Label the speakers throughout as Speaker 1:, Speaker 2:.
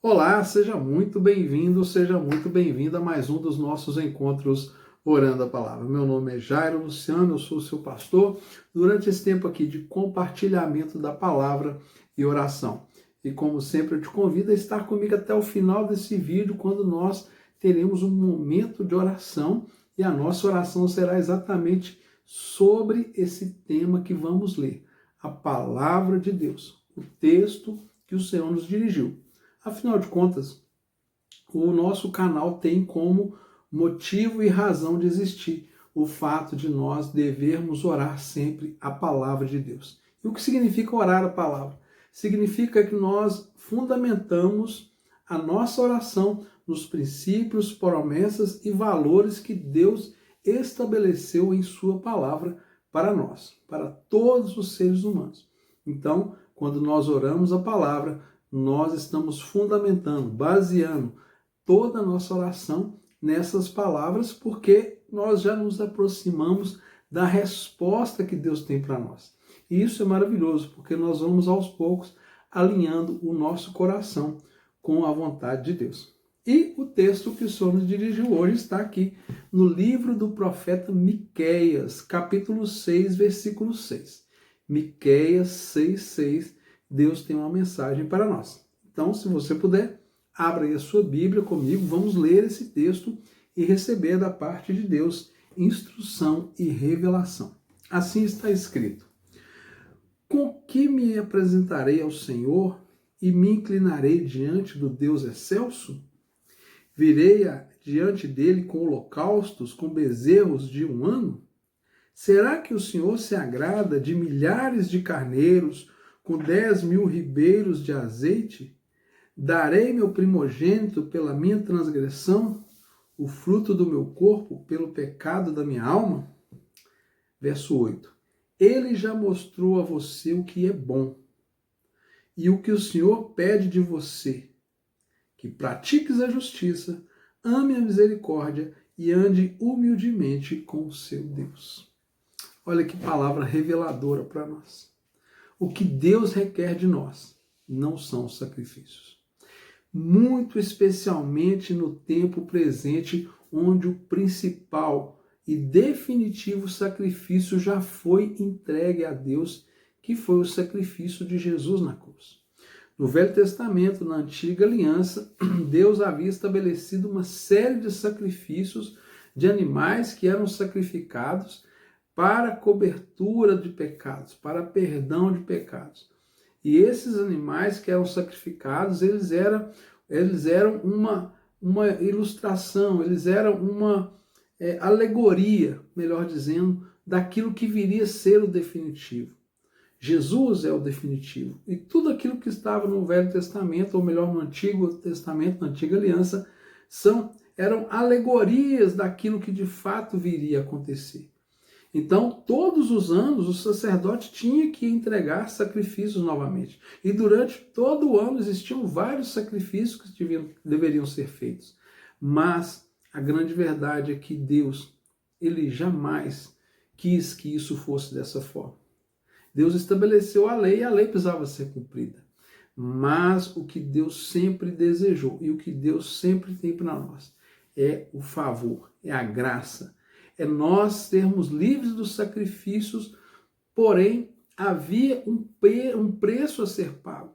Speaker 1: Olá, seja muito bem-vindo, seja muito bem-vinda a mais um dos nossos encontros Orando a Palavra. Meu nome é Jairo Luciano, eu sou seu pastor, durante esse tempo aqui de compartilhamento da palavra e oração. E como sempre, eu te convido a estar comigo até o final desse vídeo, quando nós teremos um momento de oração e a nossa oração será exatamente sobre esse tema que vamos ler, a palavra de Deus, o texto que o Senhor nos dirigiu. Afinal de contas, o nosso canal tem como motivo e razão de existir o fato de nós devermos orar sempre a palavra de Deus. E o que significa orar a palavra? Significa que nós fundamentamos a nossa oração nos princípios, promessas e valores que Deus estabeleceu em sua palavra para nós, para todos os seres humanos. Então, quando nós oramos a palavra, nós estamos fundamentando, baseando toda a nossa oração nessas palavras, porque nós já nos aproximamos da resposta que Deus tem para nós. E isso é maravilhoso, porque nós vamos aos poucos alinhando o nosso coração com a vontade de Deus. E o texto que o Senhor nos dirigiu hoje está aqui no livro do profeta Miqueias, capítulo 6, versículo 6. Miqueias 6:6. Deus tem uma mensagem para nós. Então, se você puder, abra aí a sua Bíblia comigo, vamos ler esse texto e receber da parte de Deus instrução e revelação. Assim está escrito: Com que me apresentarei ao Senhor e me inclinarei diante do Deus excelso? Virei diante dele com holocaustos, com bezerros de um ano? Será que o Senhor se agrada de milhares de carneiros, com 10.000 ribeiros de azeite? Darei meu primogênito pela minha transgressão, o fruto do meu corpo pelo pecado da minha alma? Verso 8. Ele já mostrou a você o que é bom, e o que o Senhor pede de você, que pratiques a justiça, ame a misericórdia e ande humildemente com o seu Deus. Olha que palavra reveladora para nós. O que Deus requer de nós não são os sacrifícios. Muito especialmente no tempo presente, onde o principal e definitivo sacrifício já foi entregue a Deus, que foi o sacrifício de Jesus na cruz. No Velho Testamento, na Antiga Aliança, Deus havia estabelecido uma série de sacrifícios de animais que eram sacrificados para cobertura de pecados, para perdão de pecados. E esses animais que eram sacrificados, eles eram uma ilustração, eles eram uma alegoria, melhor dizendo, daquilo que viria a ser o definitivo. Jesus é o definitivo. E tudo aquilo que estava no Velho Testamento, ou melhor, no Antigo Testamento, na Antiga Aliança, eram alegorias daquilo que de fato viria a acontecer. Então, todos os anos, o sacerdote tinha que entregar sacrifícios novamente. E durante todo o ano existiam vários sacrifícios que deveriam ser feitos. Mas a grande verdade é que Deus, ele jamais quis que isso fosse dessa forma. Deus estabeleceu a lei e a lei precisava ser cumprida. Mas o que Deus sempre desejou e o que Deus sempre tem para nós é o favor, é a graça. É nós sermos livres dos sacrifícios, porém havia um preço a ser pago.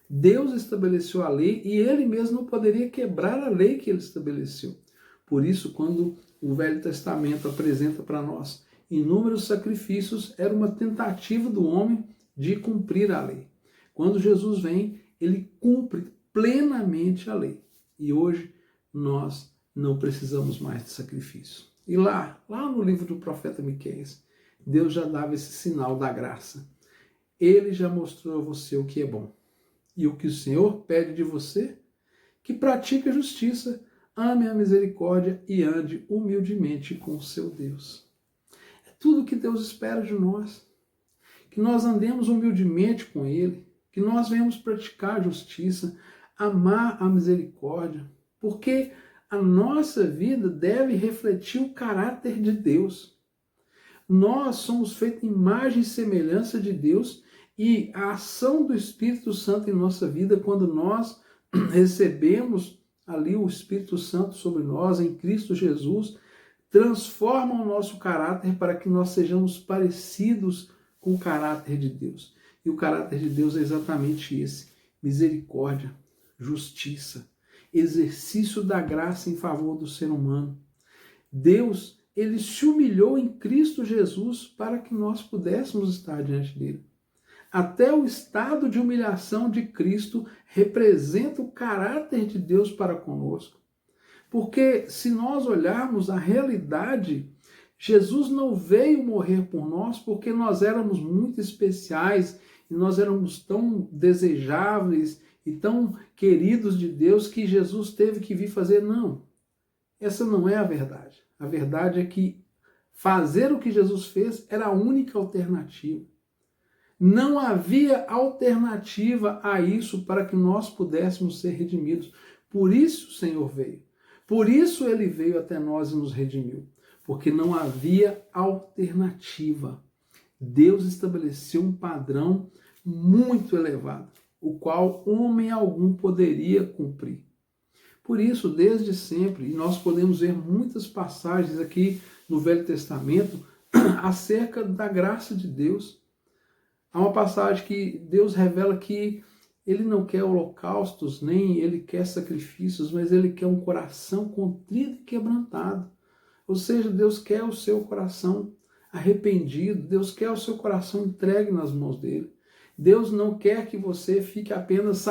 Speaker 1: Deus estabeleceu a lei e ele mesmo não poderia quebrar a lei que ele estabeleceu. Por isso, quando o Velho Testamento apresenta para nós inúmeros sacrifícios, era uma tentativa do homem de cumprir a lei. Quando Jesus vem, ele cumpre plenamente a lei. E hoje nós não precisamos mais de sacrifício. E lá no livro do profeta Miqueias, Deus já dava esse sinal da graça. Ele já mostrou a você o que é bom. E o que o Senhor pede de você? Que pratique a justiça, ame a misericórdia e ande humildemente com o seu Deus. É tudo o que Deus espera de nós. Que nós andemos humildemente com Ele, que nós venhamos praticar a justiça, amar a misericórdia, porque a nossa vida deve refletir o caráter de Deus. Nós somos feitos em imagem e semelhança de Deus e a ação do Espírito Santo em nossa vida, quando nós recebemos ali o Espírito Santo sobre nós, em Cristo Jesus, transforma o nosso caráter para que nós sejamos parecidos com o caráter de Deus. E o caráter de Deus é exatamente esse: misericórdia, justiça, exercício da graça em favor do ser humano. Deus, ele se humilhou em Cristo Jesus para que nós pudéssemos estar diante dele. Até o estado de humilhação de Cristo representa o caráter de Deus para conosco. Porque se nós olharmos a realidade, Jesus não veio morrer por nós porque nós éramos muito especiais e nós éramos tão desejáveis e tão queridos de Deus que Jesus teve que vir fazer. Não, essa não é a verdade. A verdade é que fazer o que Jesus fez era a única alternativa. Não havia alternativa a isso para que nós pudéssemos ser redimidos. Por isso o Senhor veio. Por isso ele veio até nós e nos redimiu. Porque não havia alternativa. Deus estabeleceu um padrão muito elevado, o qual homem algum poderia cumprir. Por isso, desde sempre, e nós podemos ver muitas passagens aqui no Velho Testamento acerca da graça de Deus. Há uma passagem que Deus revela que ele não quer holocaustos, nem ele quer sacrifícios, mas ele quer um coração contrito e quebrantado. Ou seja, Deus quer o seu coração arrependido, Deus quer o seu coração entregue nas mãos dele. Deus não quer que você fique apenas,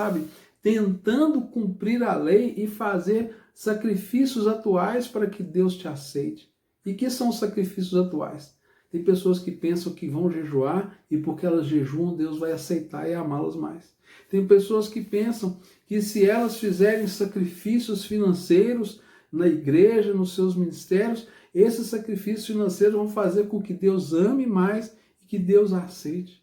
Speaker 1: tentando cumprir a lei e fazer sacrifícios atuais para que Deus te aceite. E que são os sacrifícios atuais? Tem pessoas que pensam que vão jejuar e porque elas jejuam, Deus vai aceitar e amá-las mais. Tem pessoas que pensam que se elas fizerem sacrifícios financeiros na igreja, nos seus ministérios, esses sacrifícios financeiros vão fazer com que Deus ame mais e que Deus aceite.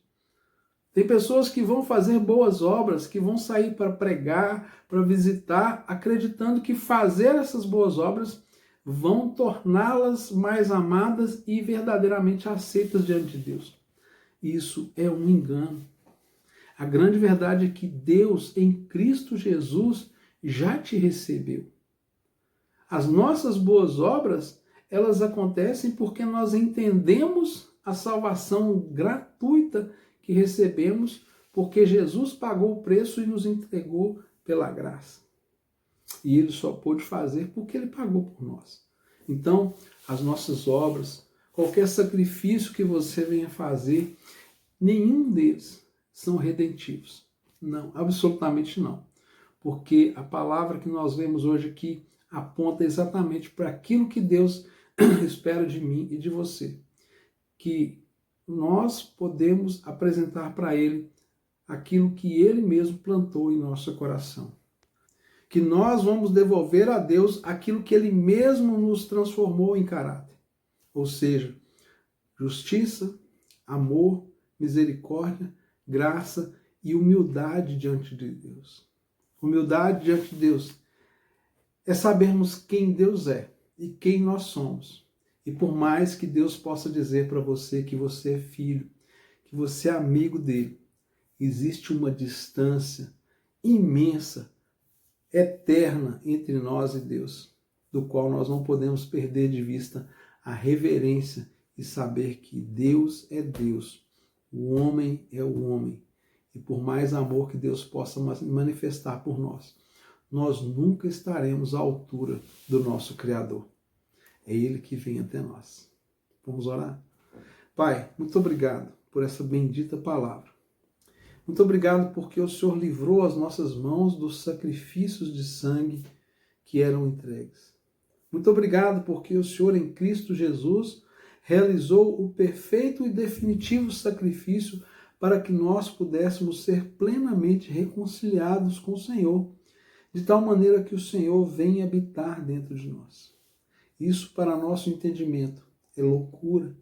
Speaker 1: Tem pessoas que vão fazer boas obras, que vão sair para pregar, para visitar, acreditando que fazer essas boas obras vão torná-las mais amadas e verdadeiramente aceitas diante de Deus. Isso é um engano. A grande verdade é que Deus, em Cristo Jesus, já te recebeu. As nossas boas obras, elas acontecem porque nós entendemos a salvação gratuita que recebemos, porque Jesus pagou o preço e nos entregou pela graça. E ele só pôde fazer porque ele pagou por nós. Então, as nossas obras, qualquer sacrifício que você venha fazer, nenhum deles são redentivos. Não, absolutamente não. Porque a palavra que nós vemos hoje aqui aponta exatamente para aquilo que Deus espera de mim e de você. Que nós podemos apresentar para Ele aquilo que Ele mesmo plantou em nosso coração. Que nós vamos devolver a Deus aquilo que Ele mesmo nos transformou em caráter. Ou seja, justiça, amor, misericórdia, graça e humildade diante de Deus. Humildade diante de Deus é sabermos quem Deus é e quem nós somos. E por mais que Deus possa dizer para você que você é filho, que você é amigo dele, existe uma distância imensa, eterna entre nós e Deus, do qual nós não podemos perder de vista a reverência e saber que Deus é Deus, o homem é o homem. E por mais amor que Deus possa manifestar por nós, nós nunca estaremos à altura do nosso Criador. É Ele que vem até nós. Vamos orar? Pai, muito obrigado por essa bendita palavra. Muito obrigado porque o Senhor livrou as nossas mãos dos sacrifícios de sangue que eram entregues. Muito obrigado porque o Senhor em Cristo Jesus realizou o perfeito e definitivo sacrifício para que nós pudéssemos ser plenamente reconciliados com o Senhor, de tal maneira que o Senhor venha habitar dentro de nós. Isso, para nosso entendimento, é loucura.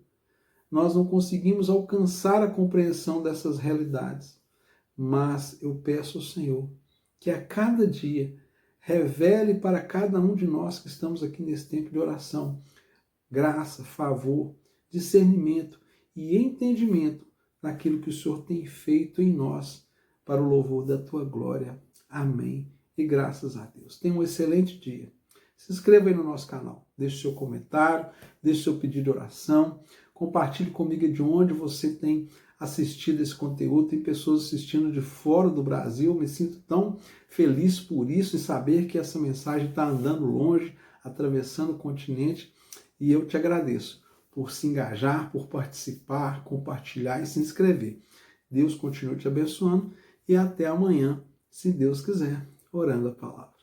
Speaker 1: Nós não conseguimos alcançar a compreensão dessas realidades. Mas eu peço ao Senhor que a cada dia revele para cada um de nós que estamos aqui nesse tempo de oração graça, favor, discernimento e entendimento daquilo que o Senhor tem feito em nós para o louvor da tua glória. Amém e graças a Deus. Tenha um excelente dia. Se inscreva aí no nosso canal, deixe seu comentário, deixe seu pedido de oração, compartilhe comigo de onde você tem assistido esse conteúdo. Tem pessoas assistindo de fora do Brasil, eu me sinto tão feliz por isso e saber que essa mensagem está andando longe, atravessando o continente, e eu te agradeço por se engajar, por participar, compartilhar e se inscrever. Deus continue te abençoando e até amanhã, se Deus quiser, orando a palavra.